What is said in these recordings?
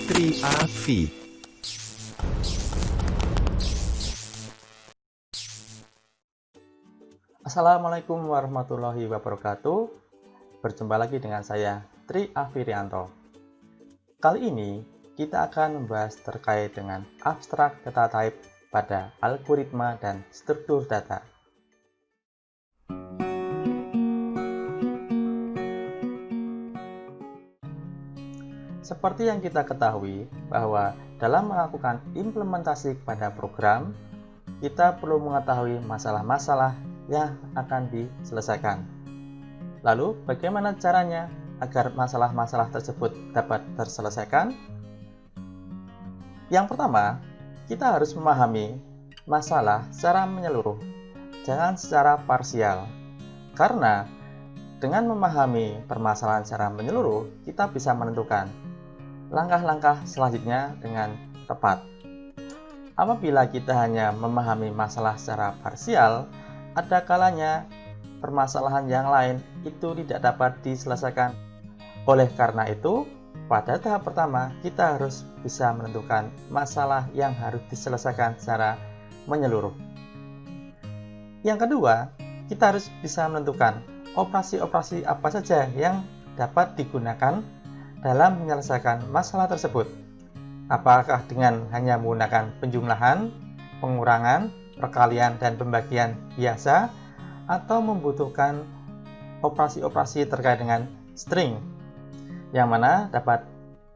Triafi. Assalamualaikum warahmatullahi wabarakatuh. Berjumpa lagi dengan saya, Triafi Rianto. Kali ini kita akan membahas terkait dengan abstrak data type pada algoritma dan struktur data. Seperti yang kita ketahui bahwa dalam melakukan implementasi pada program, kita perlu mengetahui masalah-masalah yang akan diselesaikan. Lalu, bagaimana caranya agar masalah-masalah tersebut dapat terselesaikan? Yang pertama, kita harus memahami masalah secara menyeluruh, jangan secara parsial. Karena dengan memahami permasalahan secara menyeluruh, kita bisa menentukan langkah-langkah selanjutnya dengan tepat. Apabila kita hanya memahami masalah secara parsial, ada kalanya permasalahan yang lain itu tidak dapat diselesaikan. Oleh karena itu, pada tahap pertama kita harus bisa menentukan masalah yang harus diselesaikan secara menyeluruh. Yang kedua, kita harus bisa menentukan operasi-operasi apa saja yang dapat digunakan dalam menyelesaikan masalah tersebut. Apakah dengan hanya menggunakan penjumlahan, pengurangan, perkalian, dan pembagian biasa, atau membutuhkan operasi-operasi terkait dengan string, yang mana dapat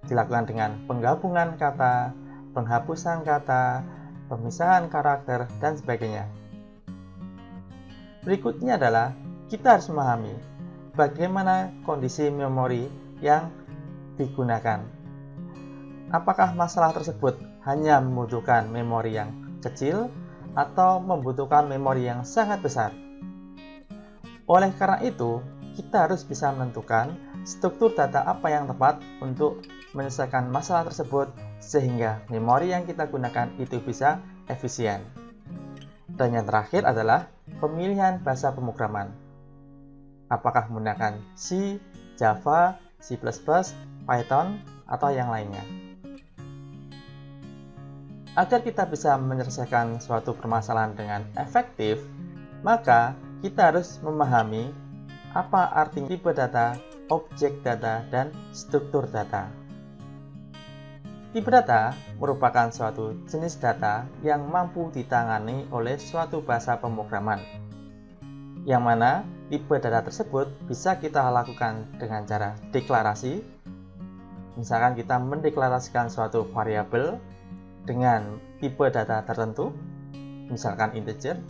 dilakukan dengan penggabungan kata, penghapusan kata, pemisahan karakter, dan sebagainya. Berikutnya adalah kita harus memahami bagaimana kondisi memori yang digunakan. Apakah masalah tersebut hanya membutuhkan memori yang kecil atau membutuhkan memori yang sangat besar? Oleh karena itu, kita harus bisa menentukan struktur data apa yang tepat untuk menyelesaikan masalah tersebut sehingga memori yang kita gunakan itu bisa efisien. Dan yang terakhir adalah pemilihan bahasa pemrograman. Apakah menggunakan C, Java, C++, Python, atau yang lainnya. Agar kita bisa menyelesaikan suatu permasalahan dengan efektif, maka kita harus memahami apa arti tipe data, objek data, dan struktur data. Tipe data merupakan suatu jenis data yang mampu ditangani oleh suatu bahasa pemrograman, yang mana tipe data tersebut bisa kita lakukan dengan cara deklarasi. Misalkan kita mendeklarasikan suatu variabel dengan tipe data tertentu, misalkan integer.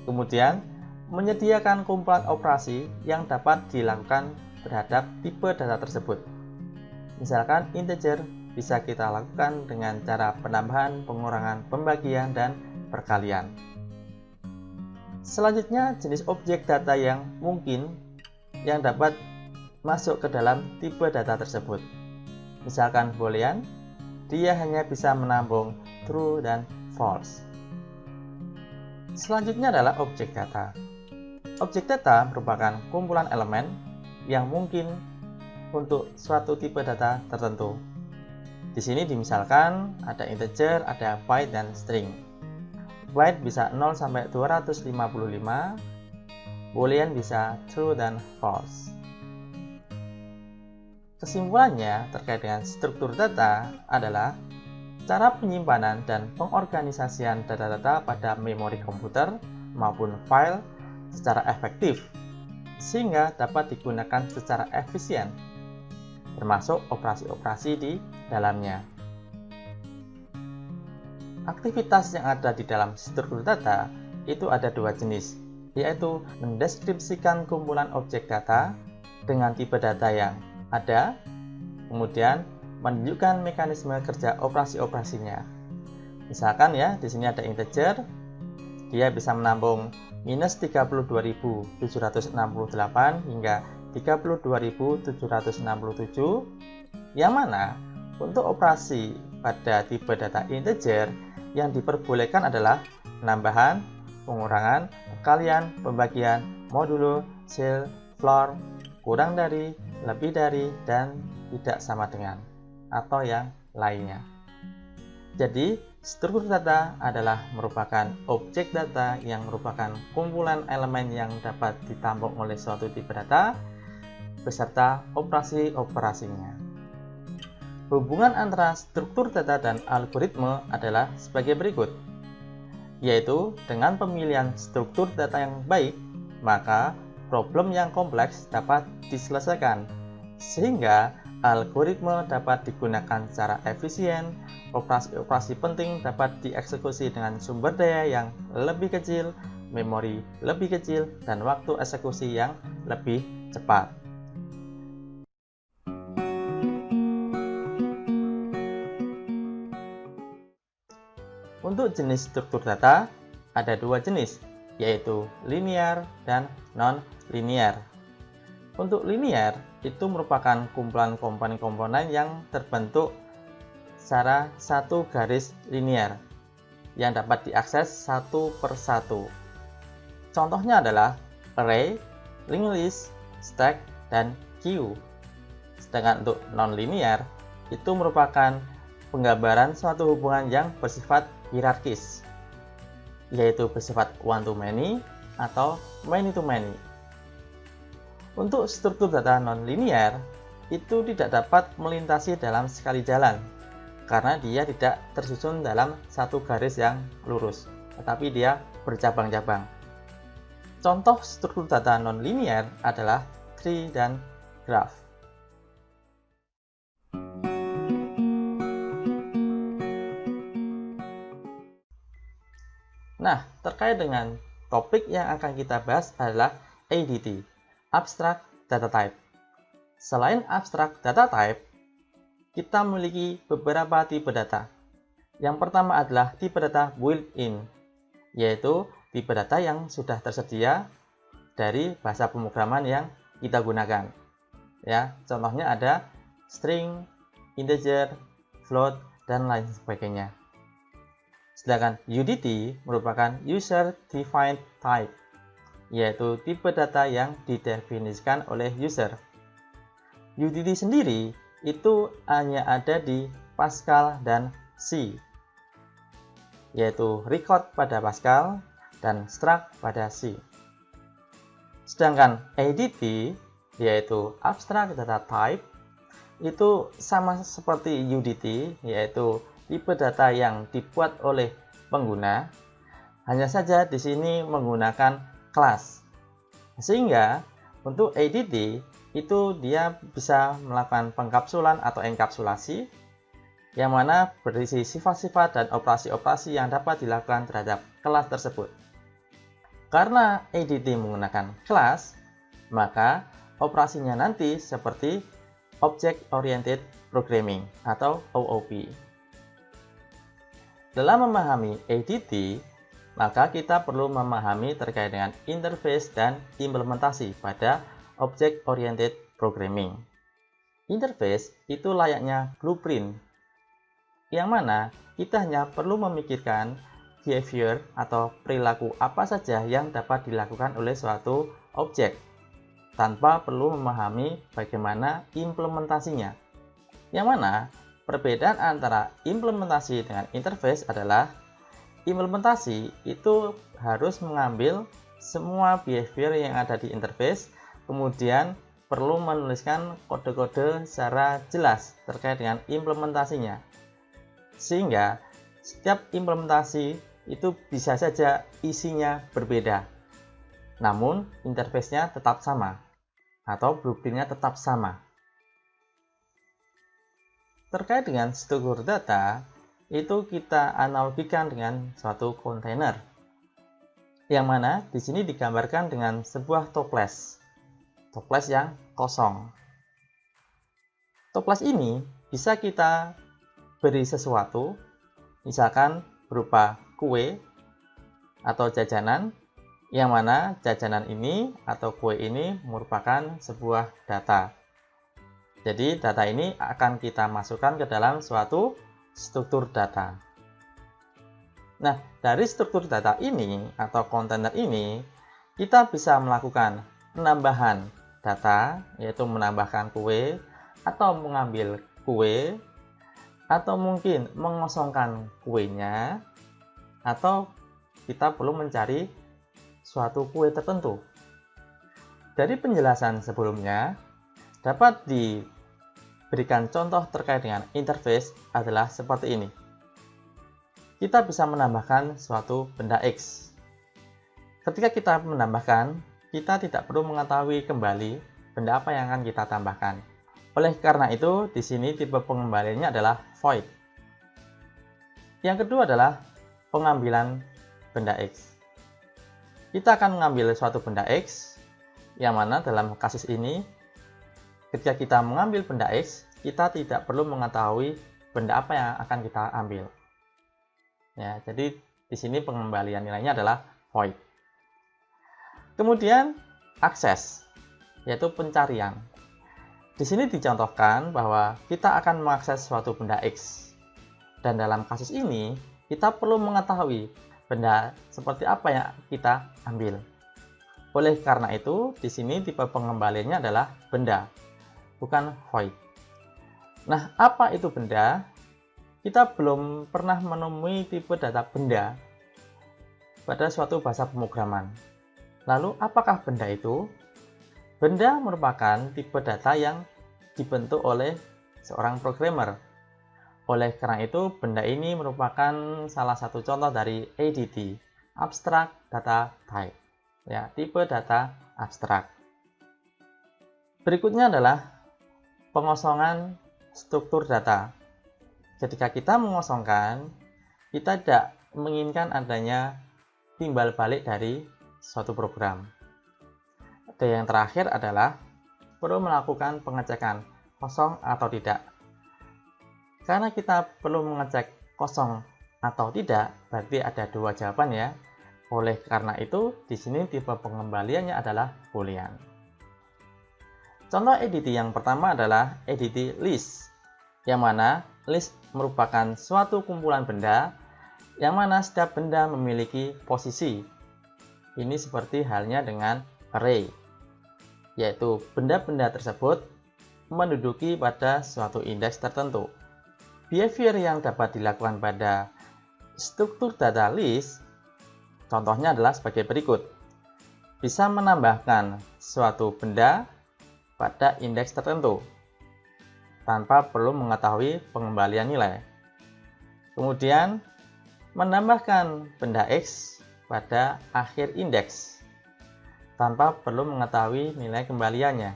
Kemudian, menyediakan kumpulan operasi yang dapat dilakukan terhadap tipe data tersebut. Misalkan integer bisa kita lakukan dengan cara penambahan, pengurangan, pembagian, dan perkalian. Selanjutnya, jenis objek data yang mungkin yang dapat masuk ke dalam tipe data tersebut. Misalkan boolean, dia hanya bisa menampung true dan false. Selanjutnya adalah objek data. Objek data merupakan kumpulan elemen yang mungkin untuk suatu tipe data tertentu. Di sini dimisalkan ada integer, ada byte, dan string. Byte bisa 0 sampai 255, boolean bisa true dan false. Kesimpulannya terkait dengan struktur data adalah cara penyimpanan dan pengorganisasian data-data pada memori komputer maupun file secara efektif sehingga dapat digunakan secara efisien, termasuk operasi-operasi di dalamnya. Aktivitas yang ada di dalam struktur data itu ada dua jenis, yaitu mendeskripsikan kumpulan objek data dengan tipe data yang ada, kemudian menunjukkan mekanisme kerja operasi-operasinya. Misalkan ya, di sini ada integer, dia bisa menampung minus 32.768 hingga 32.767, yang mana untuk operasi pada tipe data integer yang diperbolehkan adalah penambahan, pengurangan, perkalian, pembagian, modulo, cell, floor, kurang dari, lebih dari, dan tidak sama dengan. atau yang lainnya. Jadi, struktur data adalah merupakan objek data yang merupakan kumpulan elemen yang dapat ditampung oleh suatu tipe data beserta operasi-operasinya. Hubungan antara struktur data dan algoritma adalah sebagai berikut, yaitu dengan pemilihan struktur data yang baik, maka problem yang kompleks dapat diselesaikan, sehingga algoritma dapat digunakan secara efisien, operasi-operasi penting dapat dieksekusi dengan sumber daya yang lebih kecil, memori lebih kecil, dan waktu eksekusi yang lebih cepat. Untuk jenis struktur data, ada dua jenis, yaitu linear dan non-linear. Untuk linear, itu merupakan kumpulan komponen-komponen yang terbentuk secara satu garis linear, yang dapat diakses satu per satu. Contohnya adalah array, linked list, stack, dan queue. Sedangkan untuk non-linear, itu merupakan penggambaran suatu hubungan yang bersifat hierarkis, yaitu bersifat one-to-many atau many-to-many. Untuk struktur data non-linear, itu tidak dapat melintasi dalam sekali jalan, karena dia tidak tersusun dalam satu garis yang lurus, tetapi dia bercabang-cabang. Contoh struktur data non-linear adalah tree dan graph. Nah, terkait dengan topik yang akan kita bahas adalah ADT, Abstract Data Type. Selain Abstract Data Type, kita memiliki beberapa tipe data. Yang pertama adalah tipe data built-in, yaitu tipe data yang sudah tersedia dari bahasa pemrograman yang kita gunakan. Ya, contohnya ada string, integer, float, dan lain sebagainya. Sedangkan UDT merupakan User Defined Type, yaitu tipe data yang didefinisikan oleh user. UDT sendiri itu hanya ada di Pascal dan C, yaitu record pada Pascal dan struct pada C. Sedangkan ADT, yaitu Abstract Data Type, itu sama seperti UDT, yaitu tipe data yang dibuat oleh pengguna, hanya saja di sini menggunakan kelas. Sehingga untuk ADT itu dia bisa melakukan pengkapsulan atau enkapsulasi, yang mana berisi sifat-sifat dan operasi-operasi yang dapat dilakukan terhadap kelas tersebut. Karena ADT menggunakan kelas, maka operasinya nanti seperti Object Oriented Programming atau OOP. Dalam memahami ADT, maka kita perlu memahami terkait dengan interface dan implementasi pada Object Oriented Programming. Interface itu layaknya blueprint, yang mana kita hanya perlu memikirkan behavior atau perilaku apa saja yang dapat dilakukan oleh suatu objek, tanpa perlu memahami bagaimana implementasinya. Yang mana perbedaan antara implementasi dengan interface adalah implementasi itu harus mengambil semua behavior yang ada di interface, kemudian perlu menuliskan kode-kode secara jelas terkait dengan implementasinya. Sehingga setiap implementasi itu bisa saja isinya berbeda, namun interface-nya tetap sama atau blueprint-nya tetap sama. Terkait dengan struktur data, itu kita analogikan dengan suatu kontainer, yang mana di sini digambarkan dengan sebuah toples yang kosong. Toples ini bisa kita beri sesuatu, misalkan berupa kue atau jajanan, yang mana jajanan ini atau kue ini merupakan sebuah data. Jadi data ini akan kita masukkan ke dalam suatu struktur data. Nah, dari struktur data ini atau kontainer ini, kita bisa melakukan penambahan data, yaitu menambahkan kue, atau mengambil kue, atau mungkin mengosongkan kuenya, atau kita perlu mencari suatu kue tertentu. Dari penjelasan sebelumnya, dapat diberikan contoh terkait dengan interface adalah seperti ini. Kita bisa menambahkan suatu benda X. Ketika kita menambahkan, kita tidak perlu mengetahui kembali benda apa yang akan kita tambahkan. Oleh karena itu, di sini tipe pengembaliannya adalah void. Yang kedua adalah pengambilan benda X. Kita akan mengambil suatu benda X, yang mana dalam kasus ini, ketika kita mengambil benda X, kita tidak perlu mengetahui benda apa yang akan kita ambil. Ya, jadi di sini pengembalian nilainya adalah void. Kemudian akses, yaitu pencarian. Di sini dicontohkan bahwa kita akan mengakses suatu benda X. Dan dalam kasus ini, kita perlu mengetahui benda seperti apa yang kita ambil. Oleh karena itu, di sini tipe pengembaliannya adalah benda, bukan void. Nah, apa itu benda? Kita belum pernah menemui tipe data benda pada suatu bahasa pemrograman. Lalu, apakah benda itu? Benda merupakan tipe data yang dibentuk oleh seorang programmer. Oleh karena itu, benda ini merupakan salah satu contoh dari ADT, Abstract Data Type. Ya, tipe data abstrak. Berikutnya adalah pengosongan struktur data. Ketika kita mengosongkan, kita tidak menginginkan adanya timbal balik dari suatu program. Dan yang terakhir adalah perlu melakukan pengecekan kosong atau tidak. Karena kita perlu mengecek kosong atau tidak, berarti ada dua jawaban ya. Oleh karena itu, di sini tipe pengembaliannya adalah boolean. Contoh ADT yang pertama adalah ADT list, yang mana list merupakan suatu kumpulan benda, yang mana setiap benda memiliki posisi. Ini seperti halnya dengan array, yaitu benda-benda tersebut menduduki pada suatu indeks tertentu. Behavior yang dapat dilakukan pada struktur data list contohnya adalah sebagai berikut. Bisa menambahkan suatu benda pada indeks tertentu tanpa perlu mengetahui pengembalian nilai. Kemudian, menambahkan benda X pada akhir indeks tanpa perlu mengetahui nilai kembaliannya.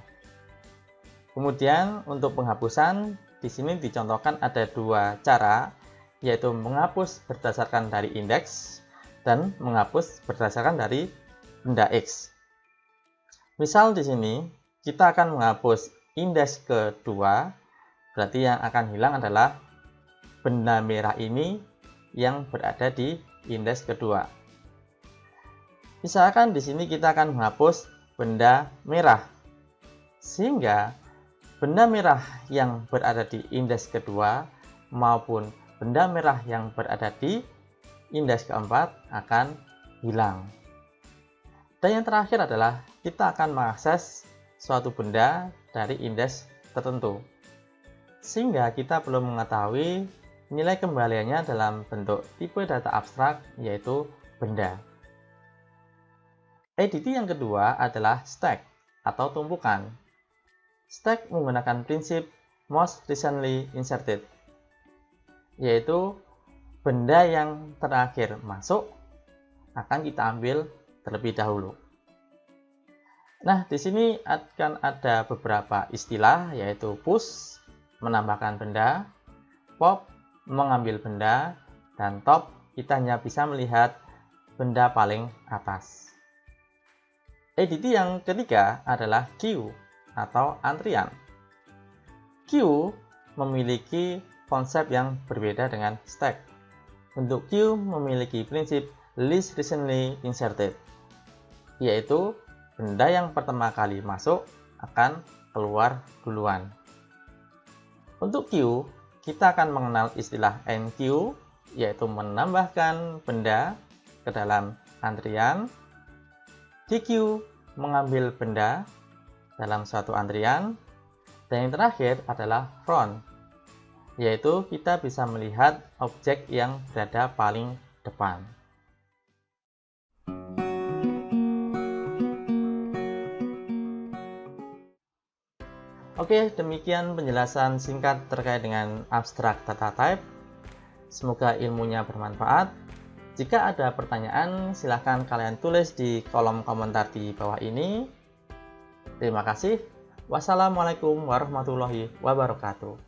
Kemudian, untuk penghapusan, di sini dicontohkan ada dua cara, yaitu menghapus berdasarkan dari indeks dan menghapus berdasarkan dari benda X. Misal di sini kita akan menghapus indeks kedua, berarti yang akan hilang adalah benda merah ini yang berada di indeks kedua. Misalkan di sini kita akan menghapus benda merah, sehingga benda merah yang berada di indeks kedua maupun benda merah yang berada di indeks keempat akan hilang. Dan yang terakhir adalah kita akan mengakses suatu benda dari indeks tertentu. Sehingga kita perlu mengetahui nilai kembaliannya dalam bentuk tipe data abstrak, yaitu benda. ADT yang kedua adalah stack atau tumpukan. Stack menggunakan prinsip most recently inserted, yaitu benda yang terakhir masuk akan kita ambil terlebih dahulu. Nah, di sini akan ada beberapa istilah, yaitu push, menambahkan benda, pop, mengambil benda, dan top, kita hanya bisa melihat benda paling atas. ADT yang ketiga adalah queue atau antrian. Queue memiliki konsep yang berbeda dengan stack. Untuk queue memiliki prinsip least recently inserted, yaitu benda yang pertama kali masuk akan keluar duluan. Untuk queue, kita akan mengenal istilah enqueue, yaitu menambahkan benda ke dalam antrian. DQ mengambil benda dalam suatu antrian. Dan yang terakhir adalah run. yaitu kita bisa melihat objek yang berada paling depan. Oke, demikian penjelasan singkat terkait dengan abstract data type. Semoga ilmunya bermanfaat. Jika ada pertanyaan, silahkan kalian tulis di kolom komentar di bawah ini. Terima kasih. Wassalamualaikum warahmatullahi wabarakatuh.